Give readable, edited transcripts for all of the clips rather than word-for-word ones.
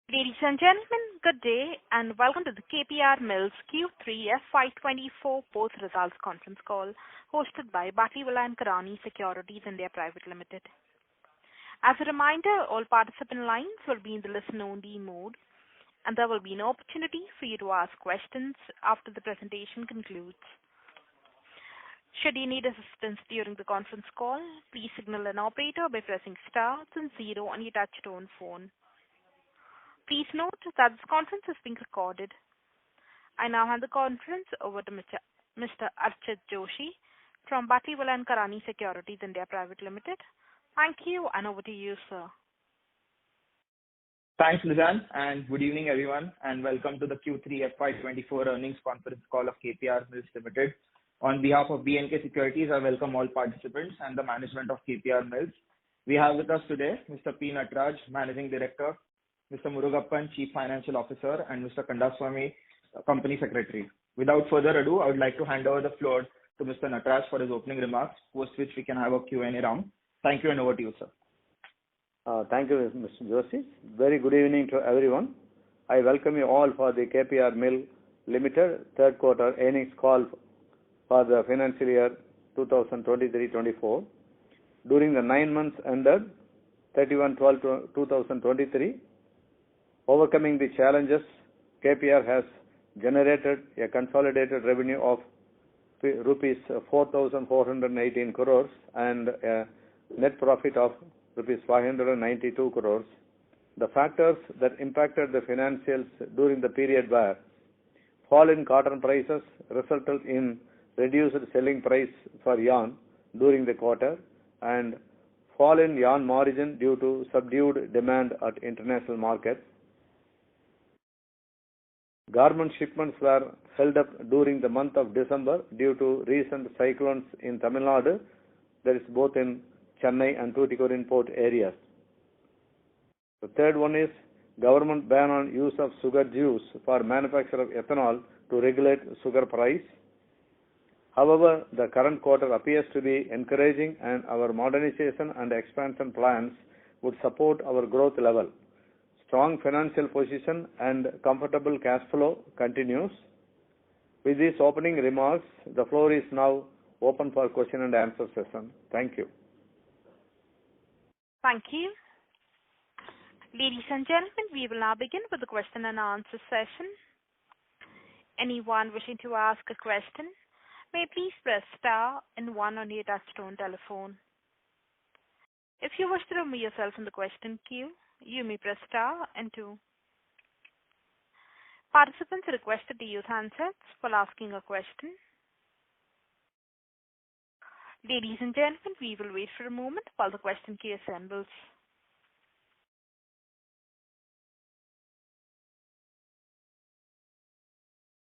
Ladies and gentlemen, good day, and welcome to the KPR Mills Q3 FY24 post-results conference call, hosted by Batlivala & Karani Securities India Private Limited. As a reminder, all participant lines will be in the listen-only mode, and there will be an opportunity for you to ask questions after the presentation concludes. Should you need assistance during the conference call, please signal an operator by pressing star and 0 on your touch-tone phone. Please note that this conference is being recorded. I now hand the conference over to Mr. Archit Joshi from Batlivala & Karani Securities India Private Limited. Thank you, and over to you, sir. Thanks, Lizanne, and good evening, everyone, and welcome to the Q3 FY24 earnings conference call of KPR Mills Limited. On behalf of B&K Securities, I welcome all participants and the management of KPR Mills. We have with us today Mr. P. Nataraj, Managing Director, Mr. Murugappan, Chief Financial Officer, and Mr. Kandaswamy, Company Secretary. Without further ado, I would like to hand over the floor to Mr. Nataraj for his opening remarks, post which we can have a Q&A round. Thank you, and over to you, sir. Thank you, Mr. Joshi. Very good evening to everyone. I welcome you all for the KPR Mill Limited third quarter earnings call for the financial year 2023-24. During the 9 months ended 31/12/2023, overcoming the challenges, KPR has generated a consolidated revenue of rupees 4,418 crores and a net profit of rupees 592 crores. The factors that impacted the financials during the period were fall in cotton prices resulted in reduced selling price for yarn during the quarter and fall in yarn margin due to subdued demand at international markets. Garment shipments were held up during the month of December due to recent cyclones in Tamil Nadu, that is both in Chennai and Tuticorin port areas. The third one is government ban on use of sugar juice for manufacture of ethanol to regulate sugar price. However, the current quarter appears to be encouraging and our modernization and expansion plans would support our growth level. Strong financial position and comfortable cash flow continues. With these opening remarks, the floor is now open for question and answer session. Thank you. Thank you. Ladies and gentlemen, we will now begin with the question and answer session. Anyone wishing to ask a question may please press star and 1 on your touchtone telephone. If you wish to remove yourself from the question queue, you may press star and 2. Participants are requested to use handsets while asking a question. Ladies and gentlemen, we will wait for a moment while the question queue assembles.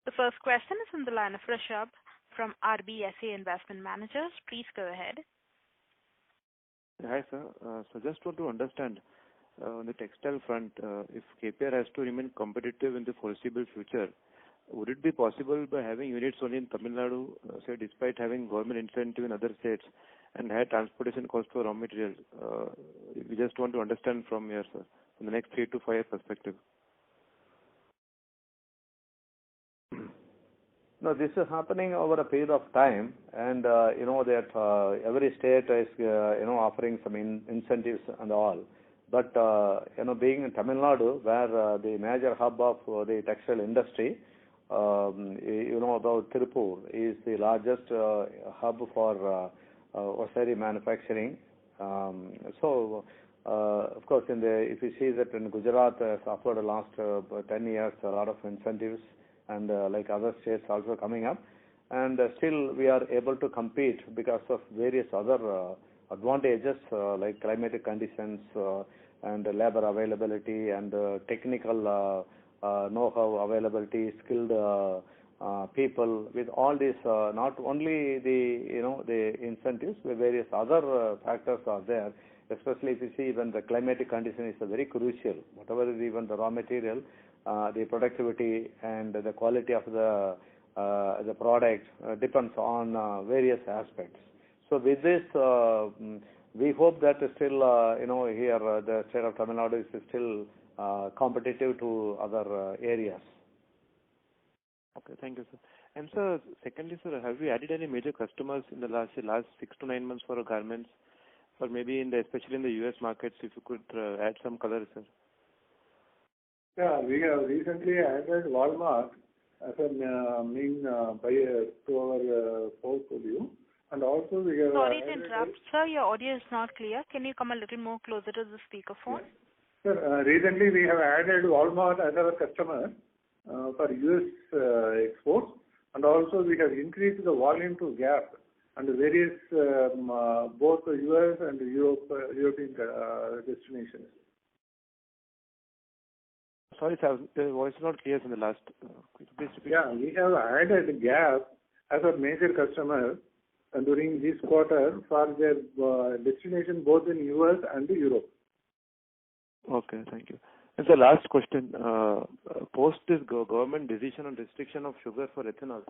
The first question is from the line of Rishabh from RBSA Investment Managers. Please go ahead. Hi, sir. So just want to understand on the textile front, if KPR has to remain competitive in the foreseeable future, would it be possible by having units only in Tamil Nadu, say despite having government incentive in other states and high transportation cost for raw materials? We just want to understand from here, sir, from the next 3 to 5 year perspective. No, this is happening over a period of time, and that every state is offering some incentives and all. But being in Tamil Nadu, where the major hub of the textile industry, about Tirupur is the largest hub for osari manufacturing. So, of course, if you see that in Gujarat has offered the last 10 years a lot of incentives, and like other states also coming up, and still we are able to compete because of various other advantages like climatic conditions and labor availability and technical know-how availability, skilled people. With all this, not only the incentives, but various other factors are there. Especially if you see when the climatic condition is very crucial, whatever is even the raw material, the productivity and the quality of the product depends on various aspects. So with this, we hope that still, here the state of Tamil Nadu is still competitive to other areas. Okay, thank you, sir. And sir, secondly, sir, have you added any major customers in the last 6 to 9 months for our garments, or maybe especially in the US markets? If you could add some color, sir. Yeah, we have recently added Walmart as a main buyer to our portfolio, and also we have. Sorry to interrupt, sir. Your audio is not clear. Can you come a little more closer to the speakerphone? Yes. Sir, recently we have added Walmart as our customer for US exports, and also we have increased the volume to Gap and various both US and European destinations. Sorry, sir, the voice is not clear in the last. Could you please repeat? Yeah, we have added Gap as a major customer during this quarter for their destination both in US and Europe. Okay, thank you. And the last question, post this government decision on restriction of sugar for ethanol,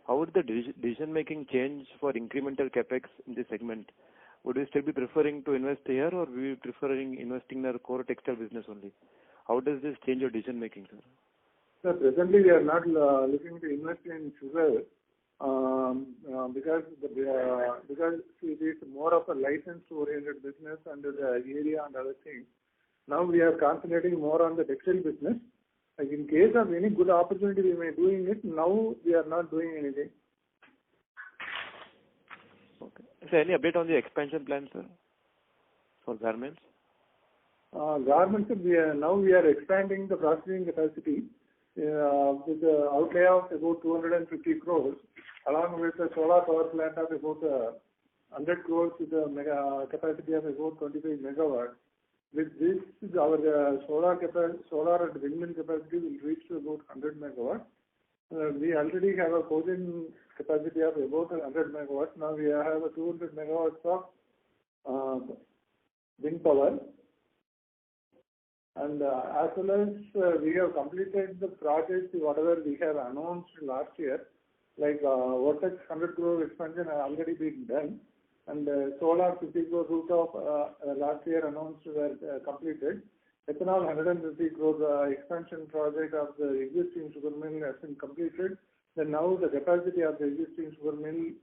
how would the decision-making change for incremental capex in this segment? Would you still be preferring to invest here, or will you be preferring investing in our core textile business only? How does this change your decision-making, sir? Sir, presently we are not looking to invest in sugar because it is more of a license-oriented business under the area and other things. Now we are concentrating more on the textile business. In case of any good opportunity, we may be doing it. Now we are not doing anything. Okay. Is there any update on the expansion plan, sir, for garments? Garments, now we are expanding the processing capacity with the outlay of about 250 crores, along with a solar power plant of about 100 crores with a capacity of about 25 megawatts. With this, our solar and windmill capacity will reach to about 100 megawatts. We already have a cogen capacity of about 100 megawatts. Now we have a 200 megawatts of wind power. And as well as we have completed the projects, whatever we have announced last year, like Vortex 100 crore expansion has already been done. And solar 50 crore rooftop last year announced were completed. Ethanol 150 crore expansion project of the existing sugar mill has been completed. Then now the capacity of the existing sugar mill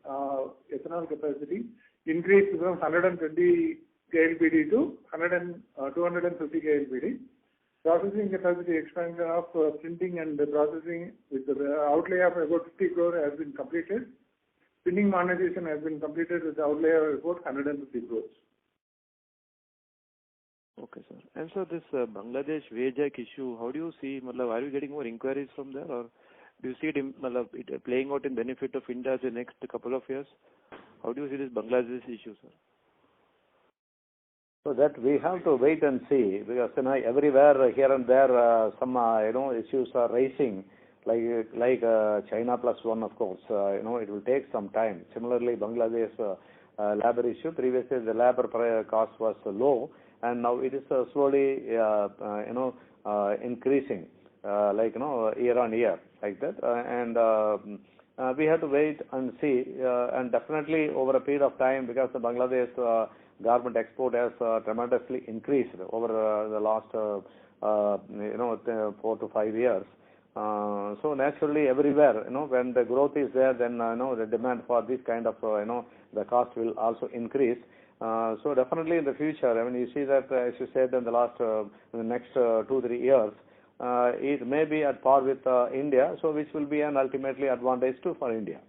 ethanol capacity increased from 120 KLPD to 250 KLPD. Processing capacity expansion of printing and processing with the outlay of about 50 crore has been completed. Spinning modernization has been completed with the outlay of about 150 crores. Okay, sir. And so this Bangladesh wage hike issue, how do you see, are you getting more inquiries from there, or do you see it playing out in benefit of India in the next couple of years? How do you see this Bangladesh issue, sir? So that we have to wait and see, because everywhere here and there some issues are raising, like China plus one, of course. It will take some time. Similarly, Bangladesh labor issue. Previously, the labor cost was low, and now it is slowly increasing, year on year, like that. And we have to wait and see, and definitely over a period of time, because the Bangladesh garment export has tremendously increased over the last 4 to 5 years. So naturally, everywhere, when the growth is there, then the demand for this kind of the cost will also increase. So definitely in the future, you see that, as you said, in the next 2-3 years, it may be at par with India, so which will be an ultimately advantage too for India.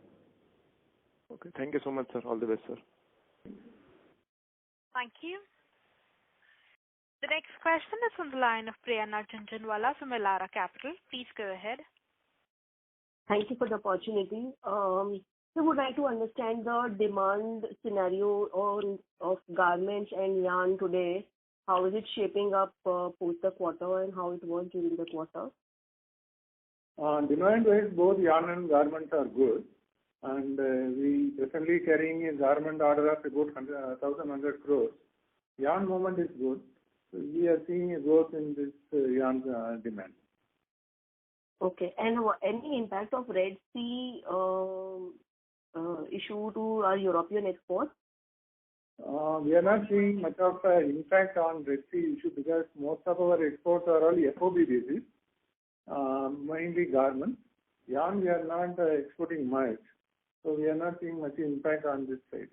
Okay, thank you so much, sir. All the best, sir. Thank you. The next question is on the line of Prerna Jhunjhunwala from Elara Capital. Please go ahead. Thank you for the opportunity. So would like to understand the demand scenario of garments and yarn today. How is it shaping up post the quarter, and how it was during the quarter? Demand-wise, both yarn and garments are good. And we presently carrying a garment order of about 1,100 crores. Yarn movement is good. So we are seeing a growth in this yarn demand. Okay. And any impact of Red Sea issue to our European exports? We are not seeing much of an impact on Red Sea issue because most of our exports are all FOB basis, mainly garments. Yarn, we are not exporting much, so we are not seeing much impact on this side.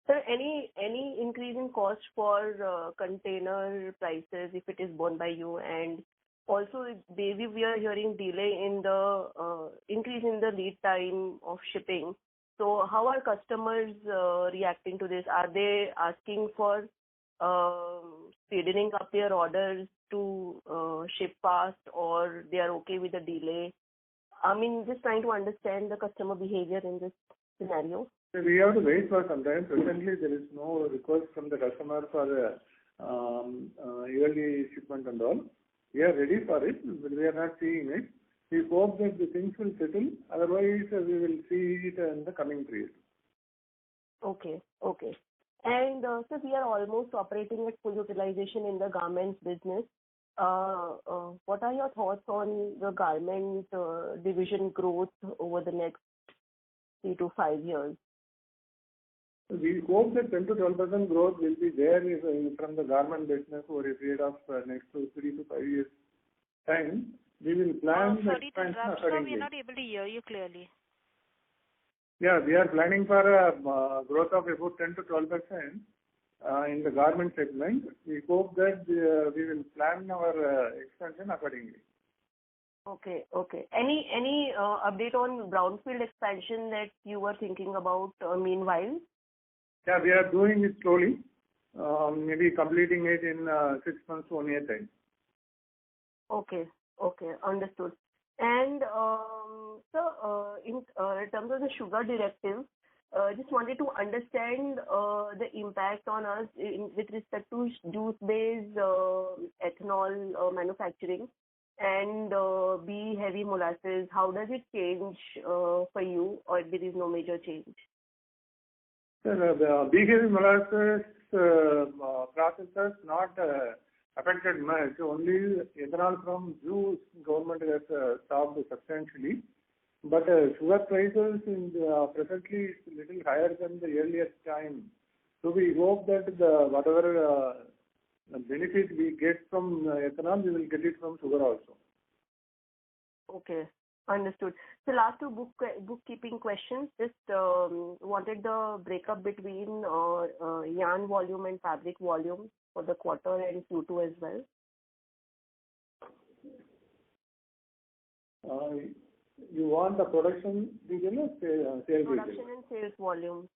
Sir, any increase in cost for container prices if it is borne by you? And also, maybe we are hearing delay in the increase in the lead time of shipping. So how are customers reacting to this? Are they asking for speeding up their orders to ship fast, or they are okay with the delay? I mean, just trying to understand the customer behavior in this scenario. We have to wait for some time. Presently, there is no request from the customer for yearly shipment and all. We are ready for it, but we are not seeing it. We hope that the things will settle. Otherwise, we will see it in the coming period. Okay. And so we are almost operating at full utilization in the garments business. What are your thoughts on the garment division growth over the next 3 to 5 years? We hope that 10 to 12% growth will be there from the garment business over a period of next 3 to 5 years time. We will plan the sorry to expansion interrupt, sir. accordingly. We are not able to hear you clearly. Yeah, we are planning for a growth of about 10 to 12% in the garment segment. We hope that we will plan our expansion accordingly. Okay. Any update on brownfield expansion that you were thinking about meanwhile? Yeah, we are doing it slowly. Maybe completing it in 6 months to 1 year time. Okay, understood. And so, in terms of the sugar directive, just wanted to understand the impact on us with respect to juice-based ethanol manufacturing and B heavy molasses. How does it change for you, or there is no major change? The B heavy molasses processors not affected much. Only ethanol from juice government has stopped substantially. But sugar prices presently is a little higher than the earlier time. So we hope that whatever benefit we get from ethanol, we will get it from sugar also. Okay, understood. So last two bookkeeping questions. Just wanted the breakup between yarn volume and fabric volume for the quarter and Q2 as well. You want the production detail or sales detail? Production and sales volume.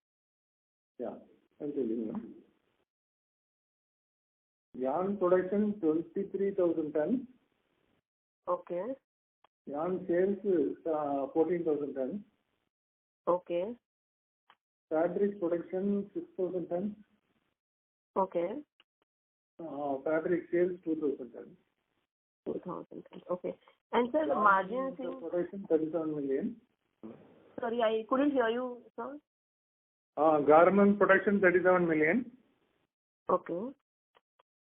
Yeah, I'll tell you. Yarn production 23,000 tons. Okay. Yarn sales 14,000 tons. Okay. Fabric production 6,000 tons. Okay. Fabric sales 2,000 tons. 2,000 tons. Okay. And sir, margins in production 37 million. Sorry, I couldn't hear you, sir. Garment production 37 million. Okay.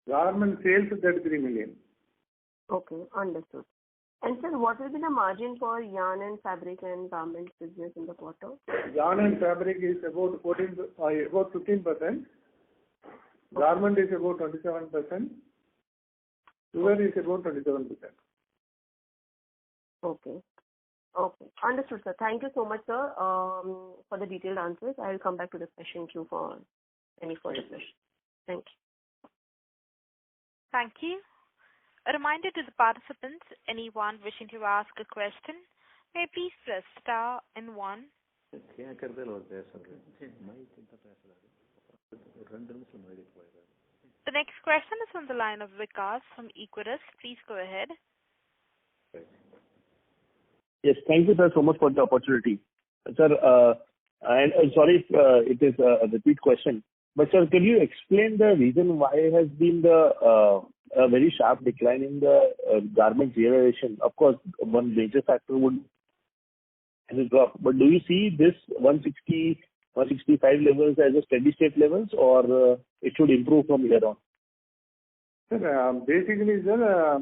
Garment sales 33 million. Okay, understood. And sir, what will be the margin for yarn and fabric and garment business in the quarter? Yarn and fabric is about 15%. Garment is about 27%. Sugar is about 27%. Okay. Understood, sir. Thank you so much, sir, for the detailed answers. I will come back to the question queue for any further questions. Thank you. Thank you. A reminder to the participants, anyone wishing to ask a question, may please press star and 1. The next question is on the line of Vikas from Equirus. Please go ahead. Yes, thank you, sir, so much for the opportunity. Sir, and sorry if it is a repeat question, but sir, can you explain the reason why has been a very sharp decline in the garment realization? Of course, one major factor would be the drop, but do you see this 160, 165 levels as a steady state levels, or it should improve from here on? Sir, basically, sir,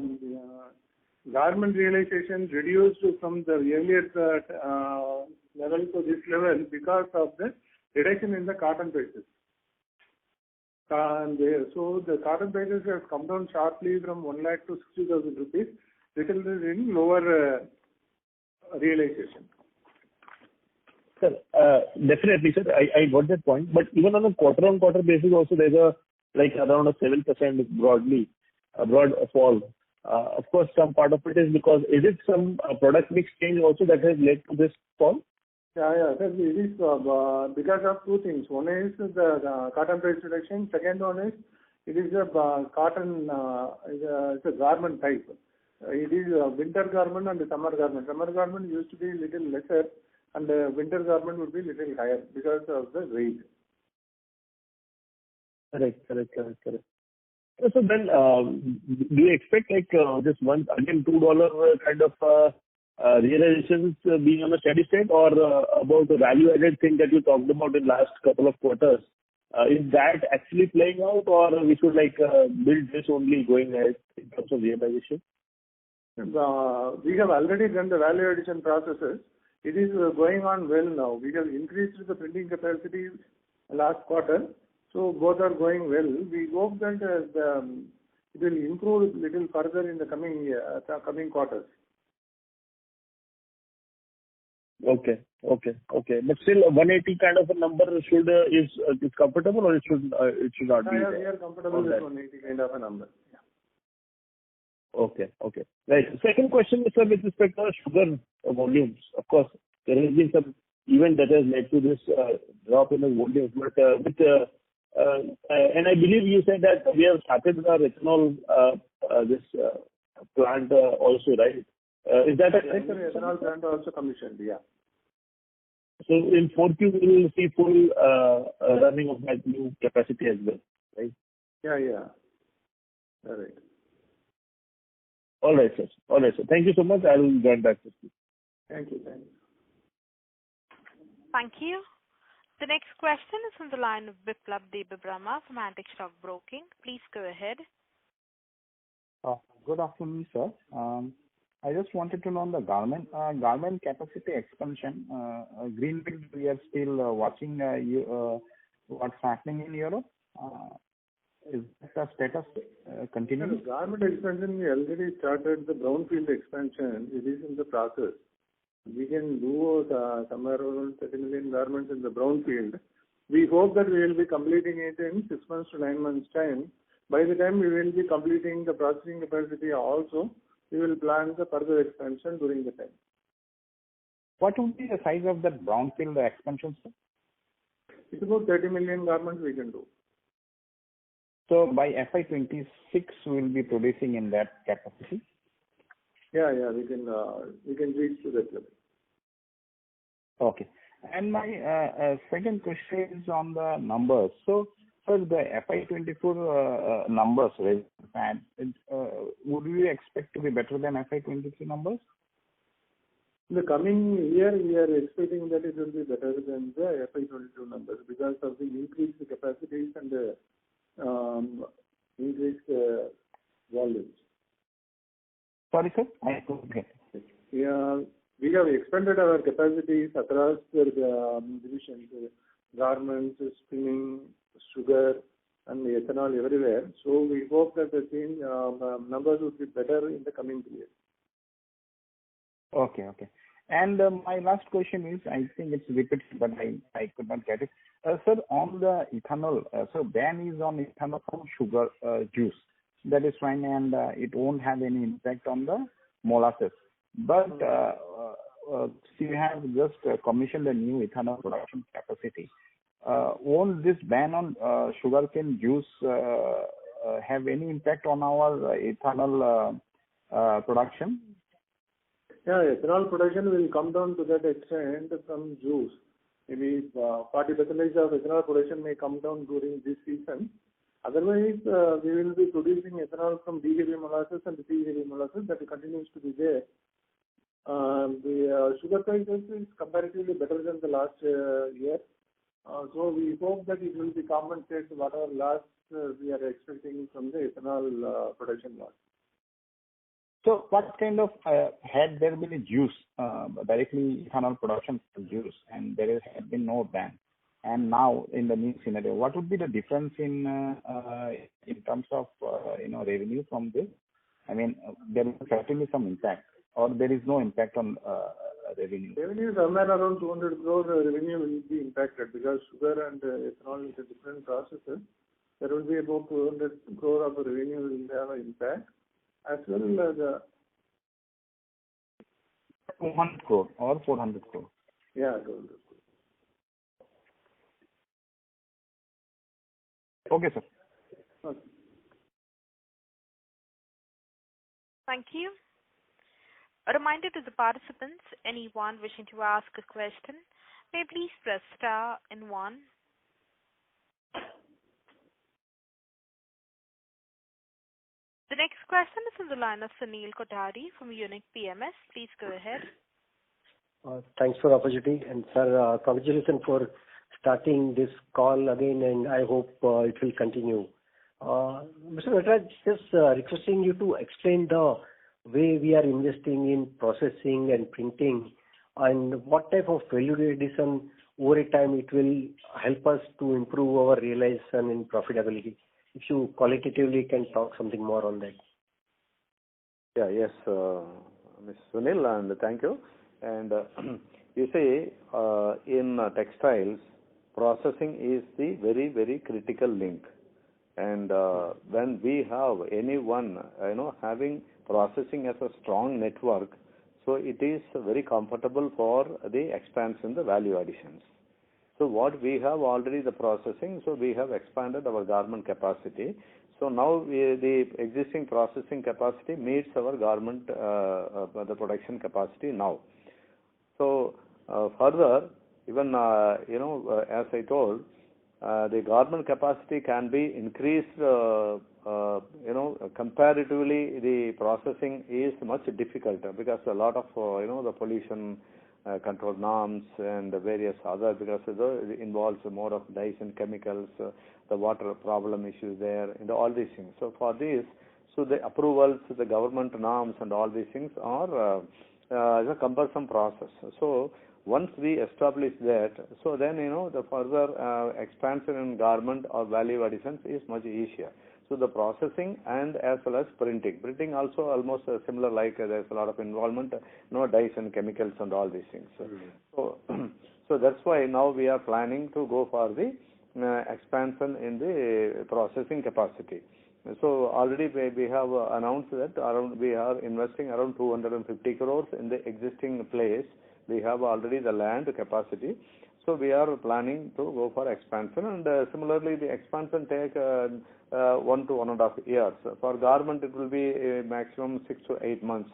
garment realization reduced from the earlier level to this level because of the reduction in the cotton prices. So the cotton prices have come down sharply from 1 lakh to 60,000 rupees, resulted in lower realization. Sir, definitely, sir. I got that point. But even on a quarter-on-quarter basis also, there's around a 7% broad fall. Of course, some part of it is because, is it some product mix change also that has led to this fall? Yeah. Sir, it is because of two things. One is the cotton price reduction. Second one is it is a cotton, it's a garment type. It is a winter garment and a summer garment. Summer garment used to be little lesser, and the winter garment would be little higher because of the weight. Correct. So then, do you expect this one again $2 kind of realizations being on a steady state, or about the value-added thing that you talked about in last couple of quarters? Is that actually playing out, or we should build this only going ahead in terms of realization? We have already done the value addition processes. It is going on well now. We have increased the printing capacity last quarter, so both are going well. We hope that it will improve little further in the coming quarters. Okay. But still, 180 kind of a number is comfortable, or it should not be? Yeah, we are comfortable with 180 kind of a number. Yeah. Okay. Right. Second question is, sir, with respect to sugar volumes. Of course, there has been some event that has led to this drop in the volumes. But and I believe you said that we have started with our ethanol plant also, right? Is that a correct? Ethanol plant also commissioned, yeah. So in 4Q, we will see full running of that new capacity as well, right? Yeah. All right. All right, sir. Thank you so much. I will join back with you. Thank you. Thank you. The next question is from the line of Biplab Debbarma from Antique Stock Broking. Please go ahead. Good afternoon, sir. I just wanted to know on the garment capacity expansion. Greenfield, we are still watching what's happening in Europe. Is the status continuing? The garment expansion, we already started the brownfield expansion. It is in the process. We can do somewhere around 30 million garments in the brownfield. We hope that we will be completing it in 6 months to 9 months' time. By the time we will be completing the processing capacity also, we will plan the further expansion during the time. What would be the size of that brownfield expansion, sir? It's about 30 million garments we can do. So by FY26, we will be producing in that capacity? Yeah, we can reach to that level. Okay. And my second question is on the numbers. So, sir, the FY24 numbers, would we expect to be better than FY23 numbers? In the coming year, we are expecting that it will be better than the FY22 numbers because of the increased capacities and the increased volumes. Sorry, sir? I couldn't get it. Yeah, we have expanded our capacities across the divisions, garments, spinning, sugar, and ethanol everywhere. So we hope that the same numbers will be better in the coming period. Okay. And my last question is, I think it's repeated, but I could not get it. Sir, on the ethanol, so ban is on ethanol from sugar juice. That is fine, and it won't have any impact on the molasses. But you have just commissioned a new ethanol production capacity. Won't this ban on sugarcane juice have any impact on our ethanol production? Yeah, ethanol production will come down to that extent from juice. Maybe 40% of ethanol production may come down during this season. Otherwise, we will be producing ethanol from B-heavy molasses and C-heavy molasses that continues to be there. The sugar prices is comparatively better than the last year. So we hope that it will be compensated whatever loss we are expecting from the ethanol production loss. So what kind of had there been a juice, directly ethanol production from juice, and there had been no ban? and now in the new scenario, what would be the difference in terms of revenue from this? I mean, there is certainly some impact, or there is no impact on revenue. Revenue somewhere around 200 crore revenue will be impacted because sugar and ethanol is a different processes. There will be about 200 crore of revenue will have an impact, as well as 200 crore or 400 crore. Yeah, 200 crore. Okay, sir. Okay. Thank you. A reminder to the participants, anyone wishing to ask a question, may please press star and 1. The next question is on the line of Sunil Kothari from Unique PMS. Please go ahead. Thanks for the opportunity, and sir, congratulations for starting this call again, and I hope it will continue. Mr. Nataraj, just requesting you to explain the way we are investing in processing and printing, and what type of value addition over a time it will help us to improve our realization and profitability. If you qualitatively can talk something more on that. Yes, Mr. Sunil, and thank you. And you see, in textiles, processing is the very, very critical link. And when we have anyone, having processing as a strong network, so it is very comfortable for the expansion, the value additions. So what we have already the processing, so we have expanded our garment capacity. So now the existing processing capacity meets our garment, the production capacity now. So further, even, as I told, the garment capacity can be increased, comparatively the processing is much difficult because a lot of, the pollution control norms and the various other, because it involves more of dyes and chemicals, the water problem issues there, and all these things. So for this, so the approvals, the government norms and all these things are a cumbersome process. So once we establish that, so then, the further expansion in garment or value additions is much easier. So the processing and as well as printing. Printing also almost similar, like there's a lot of involvement, dyes and chemicals and all these things. So that's why now we are planning to go for the expansion in the processing capacity. So already we have announced that we are investing around 250 crores in the existing place. We have already the land capacity. So we are planning to go for expansion, and similarly the expansion take 1 to 1.5 years. For garment it will be maximum 6 to 8 months.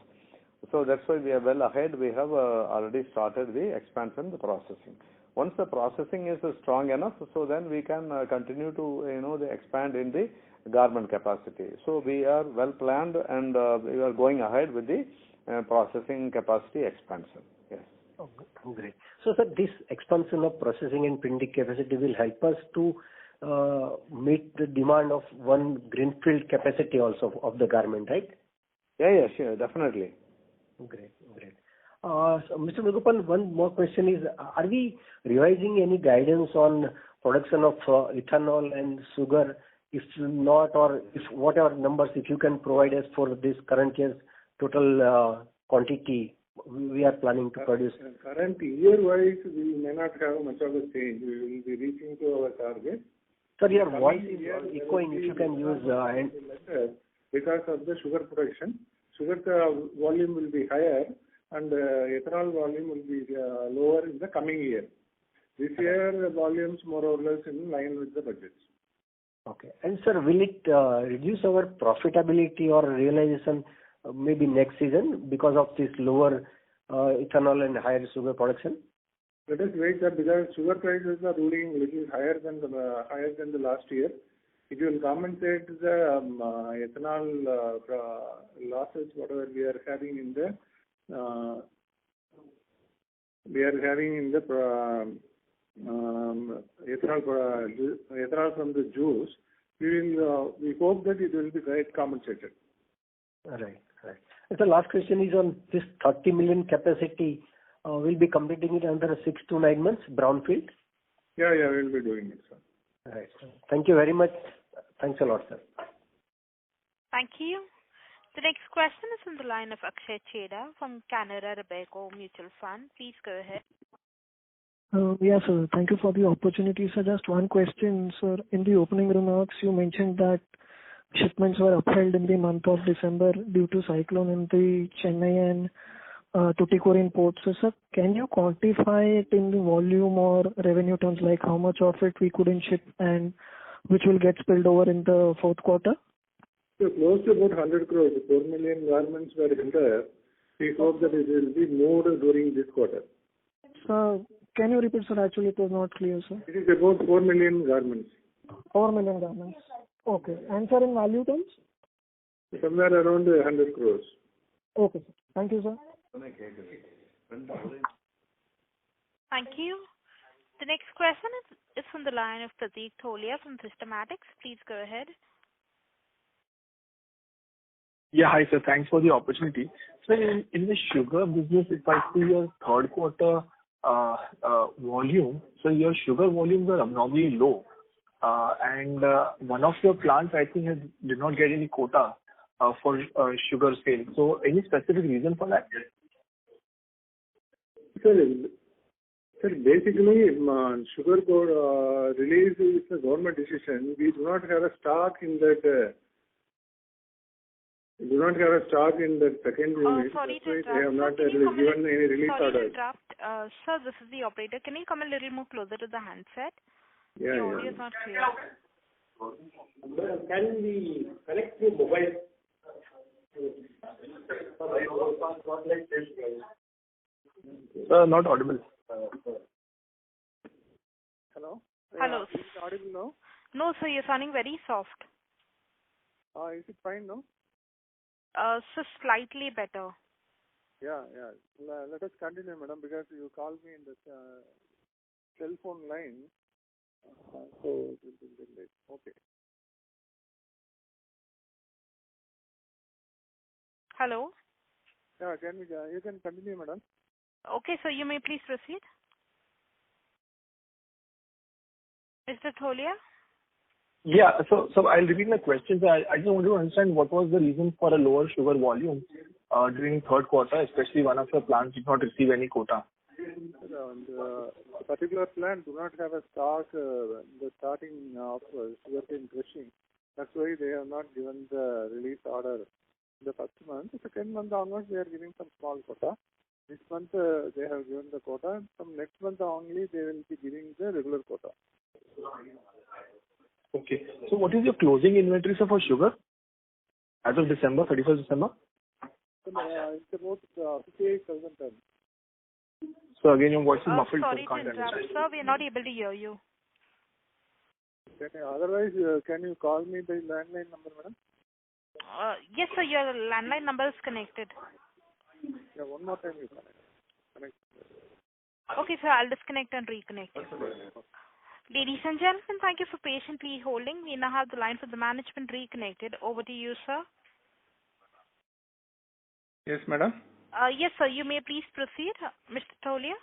So that's why we are well ahead. We have already started the expansion, the processing. Once the processing is strong enough, so then we can continue to expand in the garment capacity. So we are well planned, and we are going ahead with the processing capacity expansion. Yes. Oh, great. So, sir, this expansion of processing and printing capacity will help us to meet the demand of one greenfield capacity also of the garment, right? Yeah, sure, definitely. Great. So, Mr. Mugopal, one more question is, are we revising any guidance on production of ethanol and sugar? If not, or if whatever numbers, if you can provide us for this current year's total quantity we are planning to produce. Current year-wise, we may not have much of a change. We will be reaching to our target. Sir, your voice is echoing. If you can use because of the sugar production, sugar volume will be higher, and ethanol volume will be lower in the coming year. This year, the volumes more or less in line with the budgets. Okay. And sir, will it reduce our profitability or realization maybe next season because of this lower ethanol and higher sugar production? Let us wait, sir, because sugar prices are ruling a little higher than the last year. It will compensate the ethanol losses, whatever we are having in the ethanol from the juice. We hope that it will be right compensated. Right. And the last question is on this 30 million capacity. We'll be completing it under 6 to 9 months, brownfield? Yeah, we'll be doing it, sir. All right, sir. Thank you very much. Thanks a lot, sir. Thank you. The next question is from the line of Akshay Cheda from Canara Robeco Mutual Fund. Please go ahead. Yes, sir. Thank you for the opportunity. So just one question, sir. In the opening remarks, you mentioned that shipments were upheld in the month of December due to cyclone in the Chennai and Tuticorin ports. So, sir, can you quantify it in the volume or revenue terms, like how much of it we couldn't ship and which will get spilled over in the fourth quarter? So close to about 100 crores, 4 million garments were in there. We hope that it will be more during this quarter. Sir, can you repeat, sir? Actually, it was not clear, sir. It is about 4 million garments. 4 million garments. Okay. And, sir, in value terms? Somewhere around 100 crores. Okay, sir. Thank you, sir. Thank you. The next question is from the line of Prateek Tholia from Systematics. Please go ahead. Yeah, hi, sir. Thanks for the opportunity. So in the sugar business, if I see your third quarter volume, so your sugar volumes are abnormally low. And one of your plants, I think, did not get any quota for sugar sale. So any specific reason for that? Sir, basically, sugar release is a government decision. We do not have a stock in that. We do not have a stock in the second unit. Sorry to interrupt. They have not given any release Sorry order. to interrupt. Sir, this is the operator. Can you come a little more closer to the handset? Yeah, The audio is not clear. Can we connect to mobile? Not audible. Hello? Hello. Is it audible now? No, sir, you're sounding very soft. Is it fine now? So slightly better. Yeah. Let us continue, madam, because you called me in the cell phone line. So it will be late. Okay. Hello? Yeah, you can continue, madam. Okay, so you may please proceed. Mr. Tholia? Yeah. So I'll repeat my question. I just want to understand what was the reason for a lower sugar volume during third quarter, especially one of your plants did not receive any quota. The particular plant do not have a stock the starting of sugarcane crushing. That's why they have not given the release order in the first month. The second month onwards, they are giving some small quota. This month they have given the quota. From next month only, they will be giving the regular quota. Okay. So what is your closing inventory, sir, for sugar as of December, 31st December? It's about 58,000 tons. So again, your voice is muffled. Sorry so to can't interrupt, understand. sir. We are not able to hear you. Otherwise, can you call me by landline number, madam? Yes, sir. Your landline number is connected. Yeah, one more time you connect. Okay, sir. I'll disconnect and reconnect. Ladies and gentlemen, thank you for patiently holding. We now have the line for the management reconnected. Over to you, sir. Yes, madam. Yes, sir. You may please proceed, Mr. Tholia.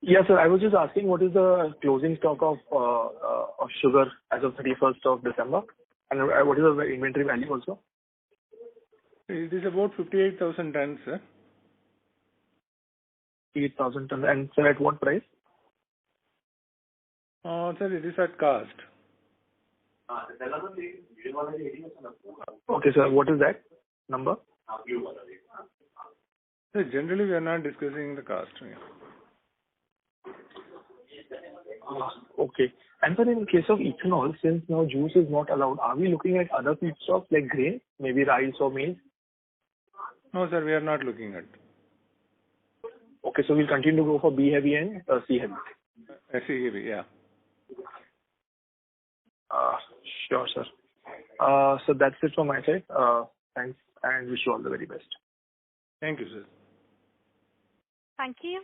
Yes, sir. I was just asking what is the closing stock of sugar as of 31st of December, and what is the inventory value also? It is about 58,000 tons, sir. 8,000 tons. And sir, at what price? Sir, it is at cost. Okay, sir. What is that number? Sir, generally, we are not discussing the cost. Okay. And sir, in case of ethanol, since now juice is not allowed, are we looking at other feedstocks like grain, maybe rice or maize? No, sir, we are not looking at. Okay, so we'll continue to go for B heavy and C heavy. C heavy, yeah. Sure, sir. So that's it from my side. Thanks, and wish you all the very best. Thank you, sir. Thank you.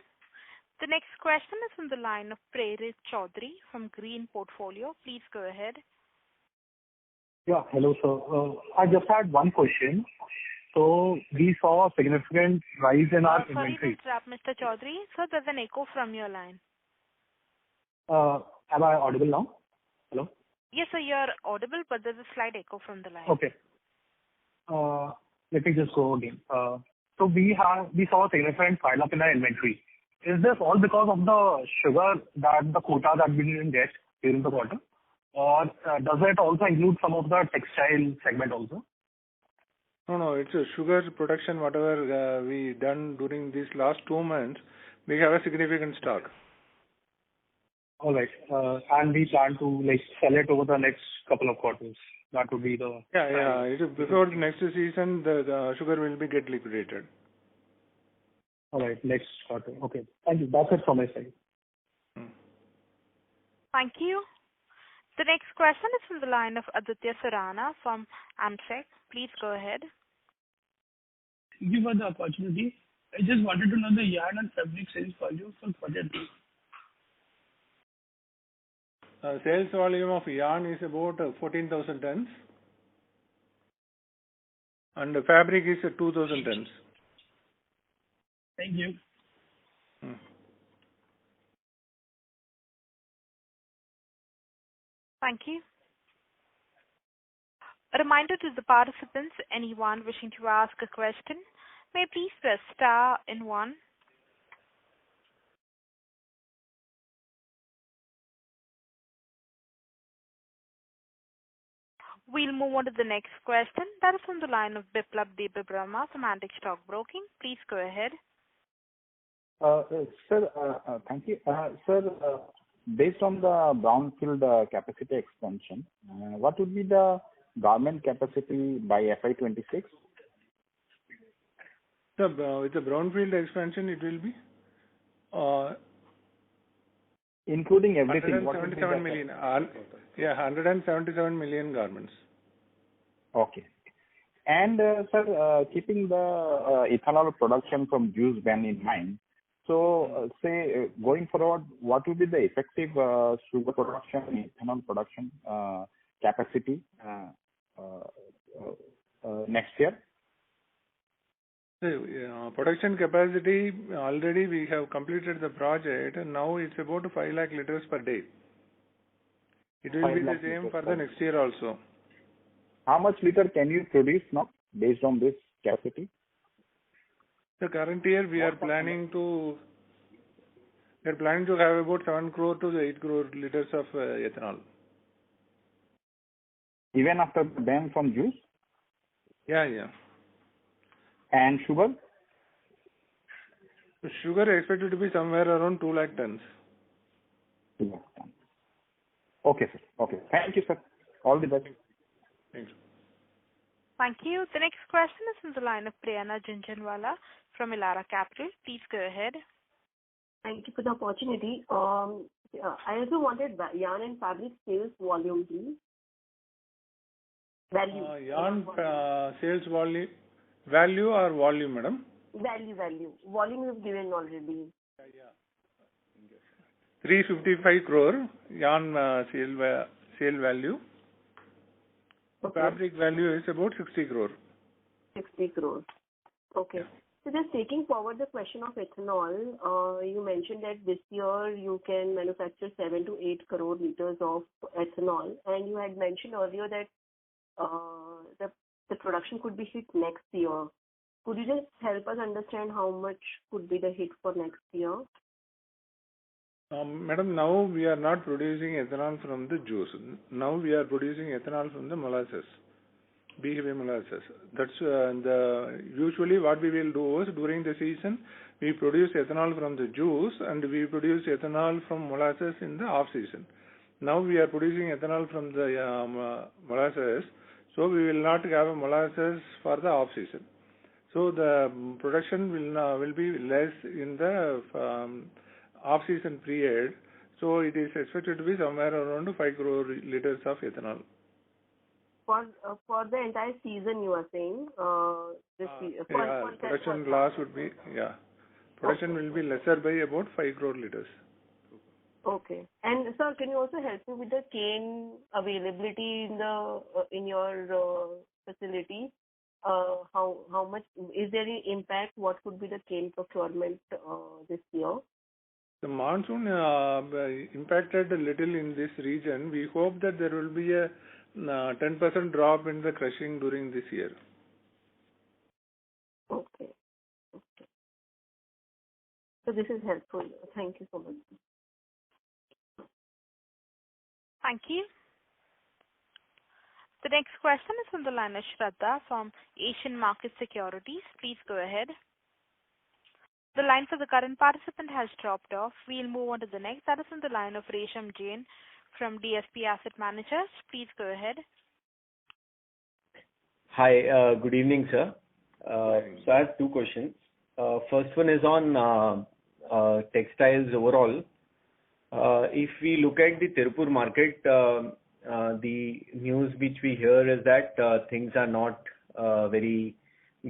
The next question is from the line of Prerit Chaudhary from Green Portfolio. Please go ahead. Yeah, hello, sir. I just had one question. So we saw a significant rise in our Sorry to inventory. interrupt, Mr. Chaudhary. Sir, there's an echo from your line. Am I audible now? Hello? Yes, sir, you're audible, but there's a slight echo from the line. Okay. Let me just go again. So we saw a significant pile up in our inventory. Is this all because of the sugar that the quota that we didn't get during the quarter? Or does it also include some of the textile segment also? No, it's a sugar production, whatever we done during these last 2 months, we have a significant stock. All right. And we plan to sell it over the next couple of quarters. That would be the... Yeah. Before the next season, the sugar will be get liquidated. All right. Next quarter. Okay. Thank you. That's it from my side. Thank you. The next question is from the line of Aditya Surana from Amsec. Please go ahead. Thank you for the opportunity. I just wanted to know the yarn and fabric sales volume for quarter 2. Sales volume of yarn is about 14,000 tons. And the fabric is 2,000 tons. Thank you. Thank you. A reminder to the participants, anyone wishing to ask a question, may please press star and 1. We'll move on to the next question. That is from the line of Biplab Debbarma from Antique Stock Broking. Please go ahead. Sir, thank you. Sir, based on the brownfield capacity expansion, what would be the garment capacity by FY26? With the brownfield expansion, it will be including everything. 177 million. 177 million garments. Okay. And sir, keeping the ethanol production from juice ban in mind, so say going forward, what will be the effective sugar production, ethanol production capacity next year? Production capacity, already we have completed the project and now it's about 5 lakh liters per day. It will be the same for the next year also. How much liter can you produce now based on this capacity? The current year we are planning to have about 7 crore to 8 crore liters of ethanol. Even after the ban from juice? Yeah. And sugar? The sugar expected to be somewhere around 2 lakh tons. 2 lakh tons. Okay, sir. Okay. Thank you, sir. All the best. Thank you. Thank you. The next question is from the line of Priyana Jhunjhunwala from Elara Capital. Please go ahead. Thank you for the opportunity. I also wanted yarn and fabric sales volume, please. Value. Yarn sales value or volume, madam? Value. Volume is given already. 355 crore yarn sale value. Okay. Fabric value is about 60 crore. 60 crore. Okay. Yeah. So just taking forward the question of ethanol, you mentioned that this year you can manufacture 7 to 8 crore liters of ethanol, and you had mentioned earlier that the production could be hit next year. Could you just help us understand how much could be the hit for next year? Madam, now we are not producing ethanol from the juice. Now we are producing ethanol from the molasses, BHB molasses. That's usually what we will do is during the season we produce ethanol from the juice and we produce ethanol from molasses in the off season. Now we are producing ethanol from the molasses, so we will not have a molasses for the off season. So the production will be less in the off-season period, so it is expected to be somewhere around 5 crore liters of ethanol. For the entire season, you are saying? Production loss would be, production will be lesser by about 5 crore liters. Okay. And sir, can you also help me with the cane availability in your facility? How much is there any impact? What could be the cane procurement this year? The monsoon impacted a little in this region. We hope that there will be a 10% drop in the crushing during this year. Okay. Okay. So this is helpful. Thank you so much. Thank you. The next question is from the line of Shraddha from Asian Market Securities. Please go ahead. The line for the current participant has dropped off. We'll move on to the next. That is from the line of Resham Jain from DSP Asset Managers. Please go ahead. Hi, good evening, sir. So I have two questions. First one is on textiles overall. If we look at the Tirupur market, the news which we hear is that things are not very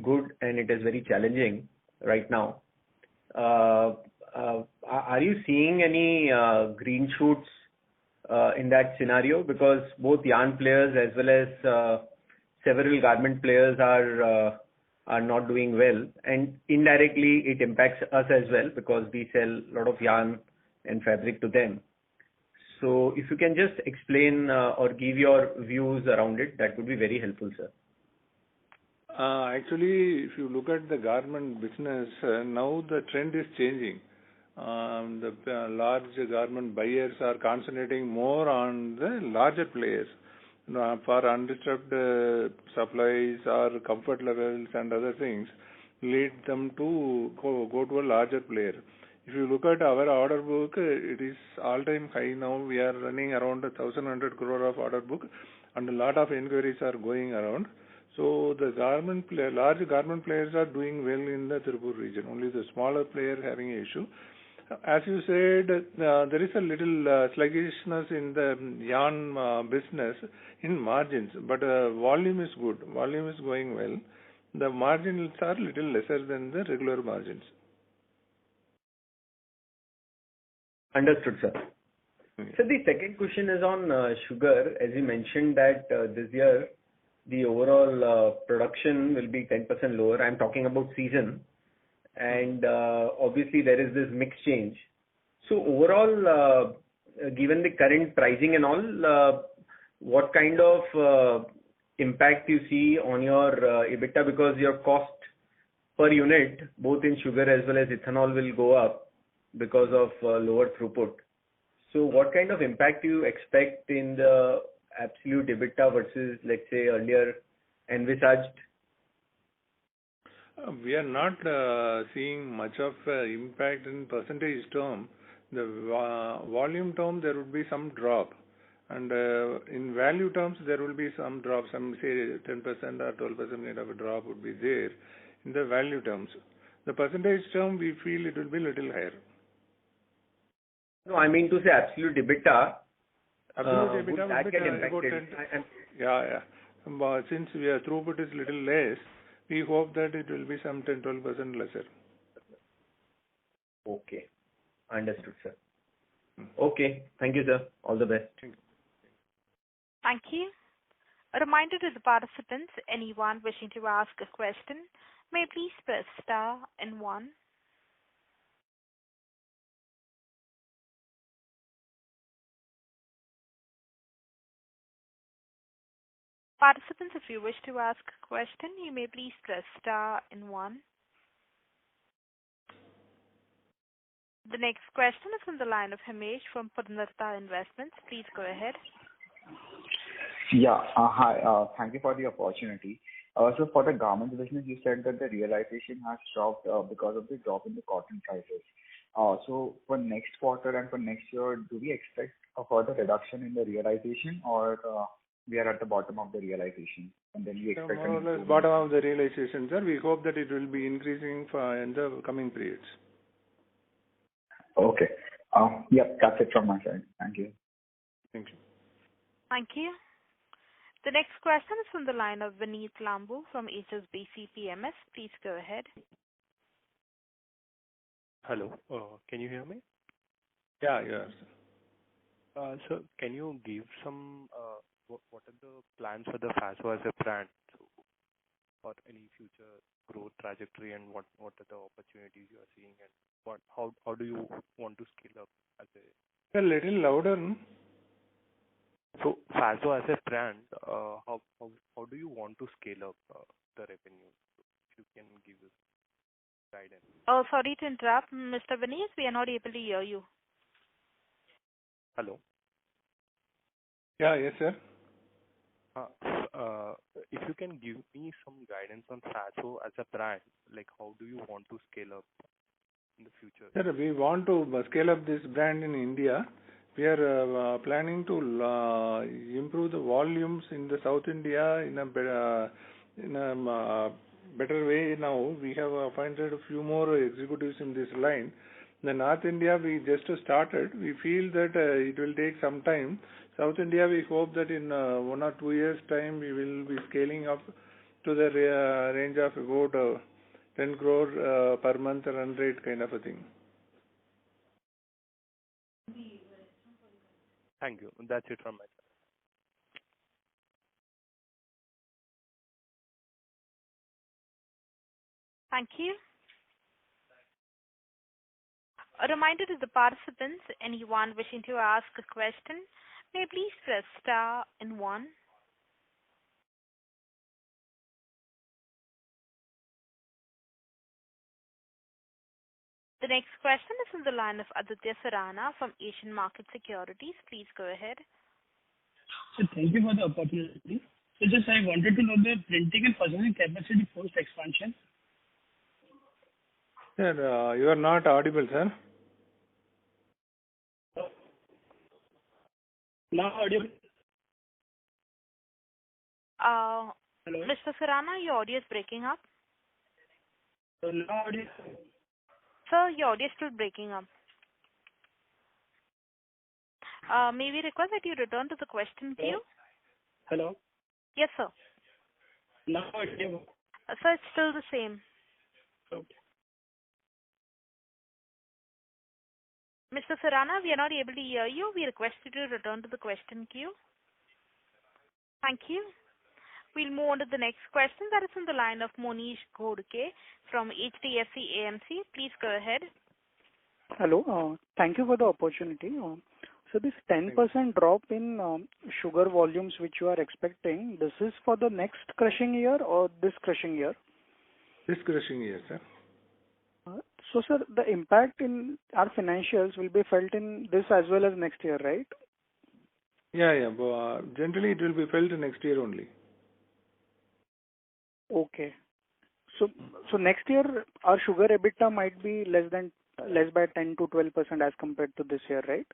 good and it is very challenging right now. Are you seeing any green shoots in that scenario? Because both yarn players as well as several garment players are not doing well, and indirectly it impacts us as well because we sell a lot of yarn and fabric to them. So if you can just explain or give your views around it, that would be very helpful, sir. Actually, if you look at the garment business, now the trend is changing. The large garment buyers are concentrating more on the larger players. For undisturbed supplies or comfort levels and other things, lead them to go to a larger player. If you look at our order book, it is all-time high now. We are running around 1,100 crore of order book, and a lot of inquiries are going around. So the large garment players are doing well in the Tirupur region. Only the smaller player having an issue. As you said, there is a little sluggishness in the yarn business in margins, but volume is good. Volume is going well. The margins are little lesser than the regular margins. Understood, sir. So the second question is on sugar. As you mentioned that this year the overall production will be 10% lower. I'm talking about season. And obviously there is this mix change. So overall, given the current pricing and all, what kind of impact you see on your EBITDA, because your cost per unit, both in sugar as well as ethanol, will go up because of lower throughput. So what kind of impact do you expect in the absolute EBITDA versus, let's say, earlier envisaged? We are not seeing much of impact in percentage term. The volume term, there would be some drop. And in value terms, there will be some drop. Some say 10% or 12% kind of a drop would be there in the value terms. The percentage term, we feel it will be little higher. No, I mean to say absolute EBITDA. Absolute would EBITDA that would get be impacted? Yeah. But since we are throughput is little less, we hope that it will be some 10-12% lesser. Okay. Understood, sir. Okay. Thank you, sir. All the best. Thank you. A reminder to the participants, anyone wishing to ask a question, may please press star and 1. Participants, if you wish to ask a question, you may please press star and 1. The next question is from the line of Himesh from Purnartha Investments. Please go ahead. Yeah. Hi. Thank you for the opportunity. So for the garment business, you said that the realization has dropped because of the drop in the cotton prices. So for next quarter and for next year, do we expect a further reduction in the realization, or we are at the bottom of the realization, and then we expect more or less bottom of the realization, sir. We hope that it will be increasing in the coming periods. Okay. Yep, that's it from my side. Thank you. Thank you. Thank you. The next question is from the line of Vineet Lambu from HSBC PMS. Please go ahead. Hello. Can you hear me? Yeah. So can you give some what are the plans for the Faswa as a brand or any future growth trajectory and what are the opportunities you are seeing, and how do you want to scale up as a... A little louder. No? So Faso as a brand, how do you want to scale up the revenue? If you can give us guidance. Oh, sorry to interrupt, Mr. Vineet. We are not able to hear you. Hello. Yeah, yes, sir. If you can give me some guidance on Faso as a brand, like how do you want to scale up in the future? Sir, we want to scale up this brand in India. We are planning to improve the volumes in the South India in a better way. Now we have appointed a few more executives in this line. The North India we just started. We feel that it will take some time. South India, we hope that in 1 or 2 years time we will be scaling up to the range of about 10 crore per month run rate kind of a thing. Thank you. That's it from my side. Thank you. A reminder to the participants, anyone wishing to ask a question, may please press star and 1. The next question is on the line of Aditya Sarana from Asian Market Securities. Please go ahead. So thank you for the opportunity. So just I wanted to know the printing and processing capacity post expansion. Sir, you are not audible, sir. Now audio. Hello? Hello. Mr. Sarana, your audio is breaking up. So now audio. Sir, your audio is still breaking up. May we request that you return to the question queue? Hello. Yes, sir. Now audio. Sir, it's still the same. Okay. Mr. Sarana, we are not able to hear you. We request you to return to the question queue. Thank you. We'll move on to the next question. That is on the line of Monish Ghodke from HDFC AMC. Please go ahead. Hello. Thank you for the opportunity. So this 10% drop in sugar volumes which you are expecting, this is for the next crushing year or this crushing year? This crushing year, sir. So, sir, the impact in our financials will be felt in this as well as next year, right? Yeah. Generally, it will be felt next year only. Okay. So next year, our sugar EBITDA might be less by 10 to 12% as compared to this year, right?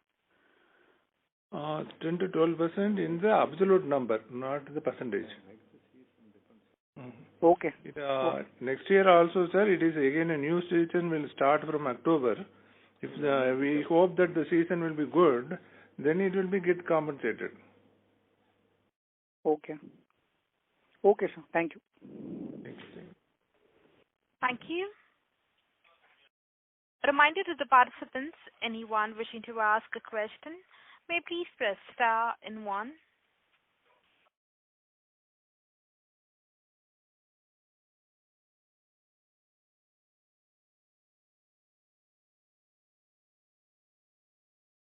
10 to 12% in the absolute number, not the percentage. Okay. Next year also, sir, it is again a new season will start from October. If we hope that the season will be good, then it will be get compensated. Okay. Okay, sir. Thank you. Thank you. A reminder to the participants, anyone wishing to ask a question, may please press star and 1.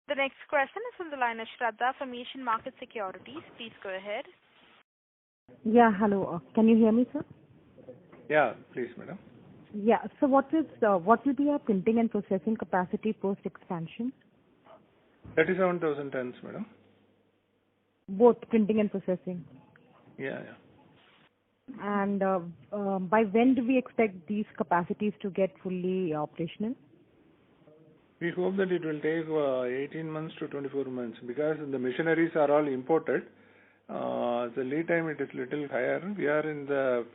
The next question is from the line of Shraddha from Asian Market Securities. Please go ahead. Yeah, hello. Can you hear me, sir? Yeah, please, madam. Yeah. So what will be our printing and processing capacity post expansion? 37,000 tons, madam. Both printing and processing. Yeah. And by when do we expect these capacities to get fully operational? We hope that it will take 18 months to 24 months because the machineries are all imported. The lead time it is little higher. We are in the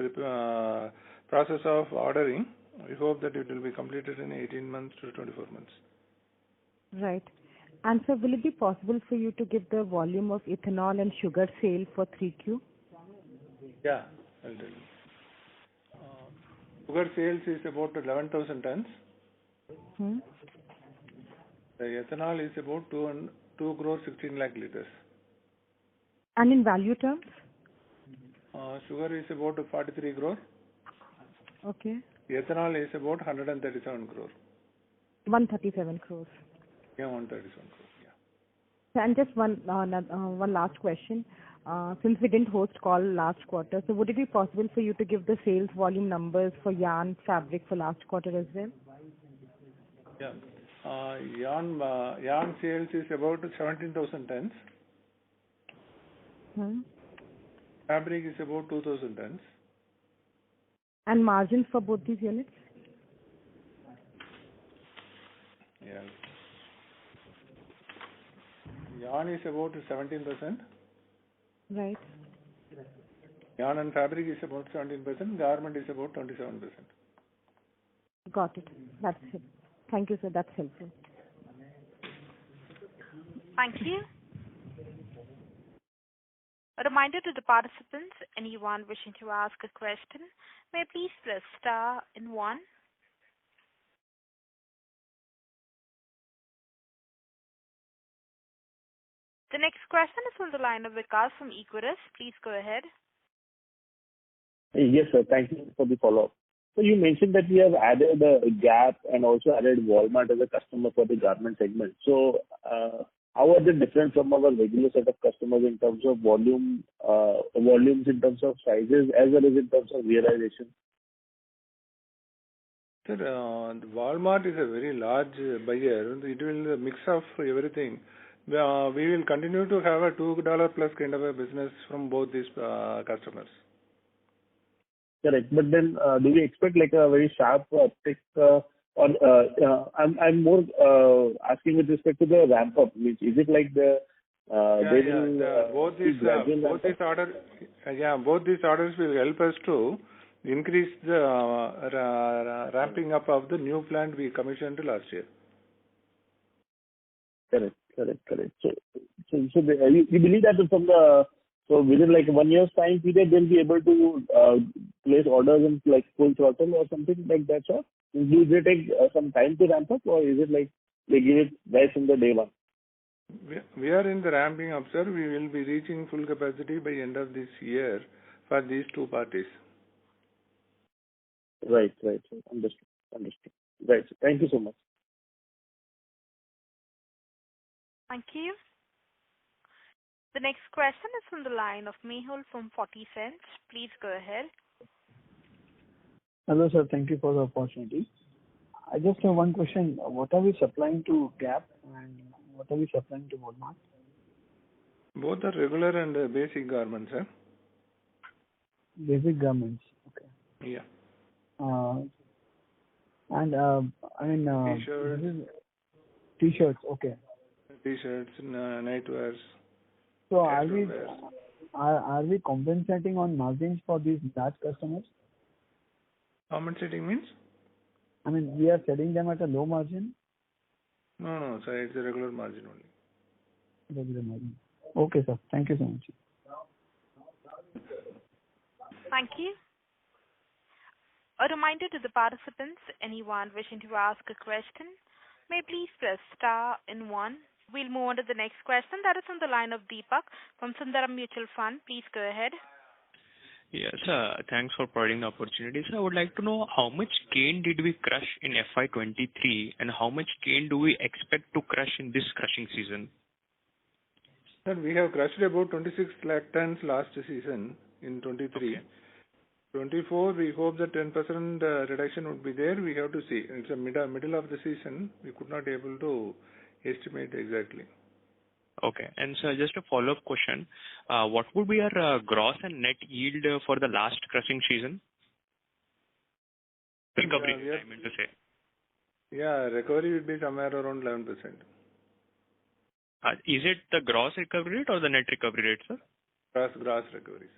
process of ordering. We hope that it will be completed in 18 months to 24 months. Right. And so will it be possible for you to give the volume of ethanol and sugar sale for 3Q? Yeah, I'll tell you. Sugar sales is about 11,000 tons. The ethanol is about 2 crore 16 lakh liters. And in value terms? Sugar is about 43 crore. Okay. Ethanol is about 137 crore. 137 crores. Yeah, 137 crore. And just one last question. Since we didn't host call last quarter, so would it be possible for you to give the sales volume numbers for yarn fabric for last quarter as well? Yeah. Yarn sales is about 17,000 tons. Fabric is about 2,000 tons. And margins for both these units? Yeah. Yarn is about 17%. Right. Yarn and fabric is about 17%. Garment is about 27%. Got it. That's it. Thank you, sir. That's helpful. Thank you. A reminder to the participants, anyone wishing to ask a question, may please press star and 1. The next question is on the line of Vikas from Equirus. Please go ahead. Yes, sir. Thank you for the follow-up. So you mentioned that we have added Gap and also added Walmart as a customer for the garment segment. So how are they different from our regular set of customers in terms of volumes, in terms of sizes, as well as in terms of realization? Sir, Walmart is a very large buyer. It will mix of everything. We will continue to have a $2 plus kind of a business from both these customers. Correct. But then do we expect like a very sharp uptick I'm more asking with respect to the ramp up. Is it like both these orders will help us to increase the ramping up of the new plant we commissioned last year. Correct. So you believe that within like 1 year's time period they'll be able to place orders in like full throttle or something like that, sir? Do they take some time to ramp up, or is it like they give it right from the day one? We are in the ramping up, sir. We will be reaching full capacity by end of this year for these two parties. Right. Understood. Right. Thank you so much. Thank you. The next question is from the line of Mehul from 40 Cents. Please go ahead. Hello, sir. Thank you for the opportunity. I just have one question. What are we supplying to Gap and what are we supplying to Walmart? Both are regular and basic garments, sir. Basic garments. Okay. Yeah. T-shirts. T-shirts. Okay. T-shirts, nightwears. So are we compensating on margins for these large customers? Compensating means? I mean, we are selling them at a low margin? No, sir. It's a regular margin only. Regular margin. Okay, sir. Thank you so much. Thank you. A reminder to the participants, anyone wishing to ask a question, may please press star and 1. We'll move on to the next question. That is on the line of Deepak from Sundaram Mutual Fund. Please go ahead. Yes, thanks for providing the opportunity. So I would like to know how much cane did we crush in FY23 and how much cane do we expect to crush in this crushing season? Sir, we have crushed about 26 lakh tons last season in 23. Okay. 24, we hope that 10% reduction would be there. We have to see. It's a middle of the season. We could not able to estimate exactly. Okay. And so just a follow-up question. What would be our gross and net yield for the last crushing season? Recovery, I meant to say. Yeah, recovery would be somewhere around 11%. Is it the gross recovery rate or the net recovery rate, sir? Gross recoveries.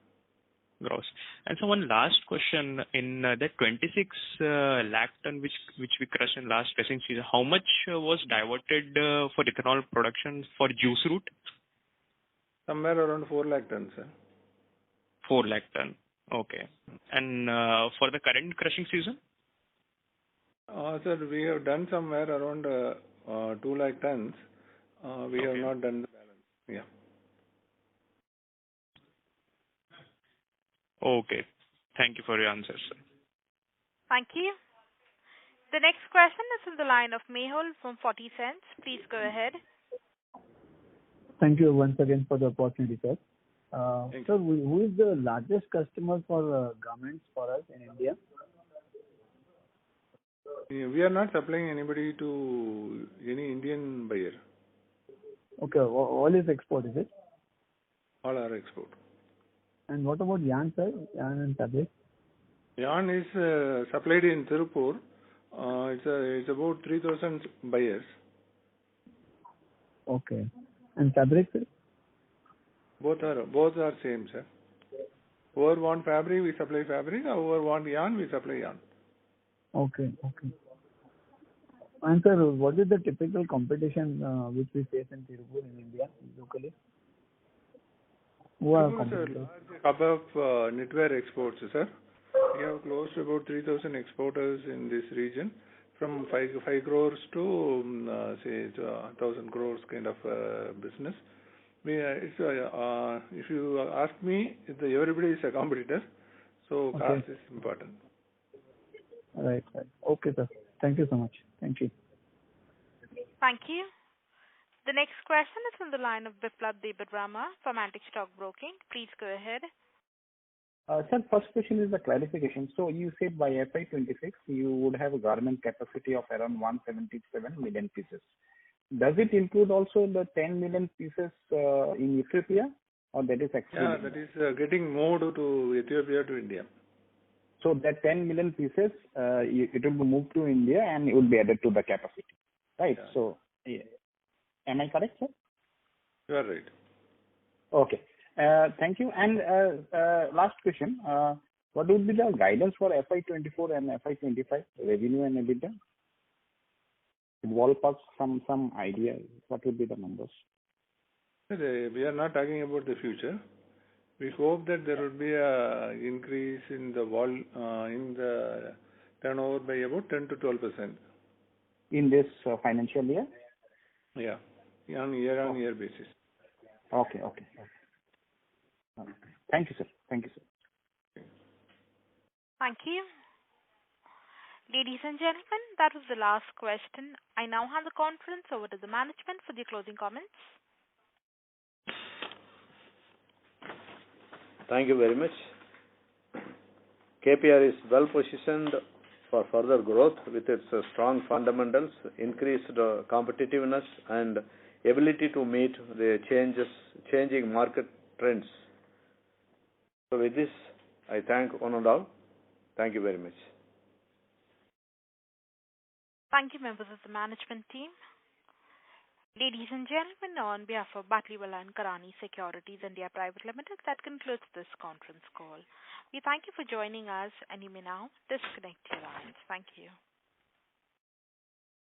Gross. And so one last question. In that 26 lakh ton which we crushed in last crushing season, how much was diverted for ethanol production for juice route? Somewhere around 4 lakh tons, sir. 4 lakh ton. Okay. And for the current crushing season? Sir, we have done somewhere around 2 lakh tons. We have not done the balance. Yeah. Okay. Thank you for your answers, sir. Thank you. The next question is from the line of Mehul from 40 Cents. Please go ahead. Thank you once again for the opportunity, sir. Sir, who is the largest customer for garments for us in India? We are not supplying anybody to any Indian buyer. Okay, all is export, is it? All are export. And what about yarn, sir? Yarn and fabric? Yarn is supplied in Tirupur. It's about 3,000 buyers. Okay. And fabric, sir? Both are same, sir. Whoever want fabric, we supply fabric. Whoever want yarn, we supply yarn. Okay. And sir, what is the typical competition which we face in Tirupur in India locally? Who are competitors? Hub of knitwear exports, sir. We have close to about 3,000 exporters in this region, from 5 crores to say 1,000 crores kind of business. If you ask me, everybody is a competitor, so cost is important. Right. Okay, sir. Thank you so much. Thank you. Thank you. The next question is from the line of Biplab Debabrama from Antique Stock Broking. Please go ahead. Sir, first question is a clarification. So you said by FY26 you would have a garment capacity of around 177 million pieces. Does it include also the 10 million pieces in Ethiopia, or that is excluded? Yeah, that is getting moved to Ethiopia to India. So that 10 million pieces, it will be moved to India and it will be added to the capacity, right? Yeah. So, am I correct, sir? You are right. Okay. Thank you. And last question, what would be the guidance for FY24 and FY25 revenue and EBITDA? Ballpark, some idea, what would be the numbers? We are not talking about the future. We hope that there would be a increase in the turnover by about 10 to 12%. In this financial year? Yeah, on year basis. Okay. Thank you, sir. Thank you. Ladies and gentlemen, that was the last question. I now hand the conference over to the management for the closing comments. Thank you very much. KPR is well positioned for further growth with its strong fundamentals, increased competitiveness, and ability to meet the changing market trends. So with this, I thank one and all. Thank you very much. Thank you, members of the management team. Ladies and gentlemen, on behalf of Batliwala and Karani Securities India Private Limited, that concludes this conference call. We thank you for joining us, and you may now disconnect your lines. Thank you.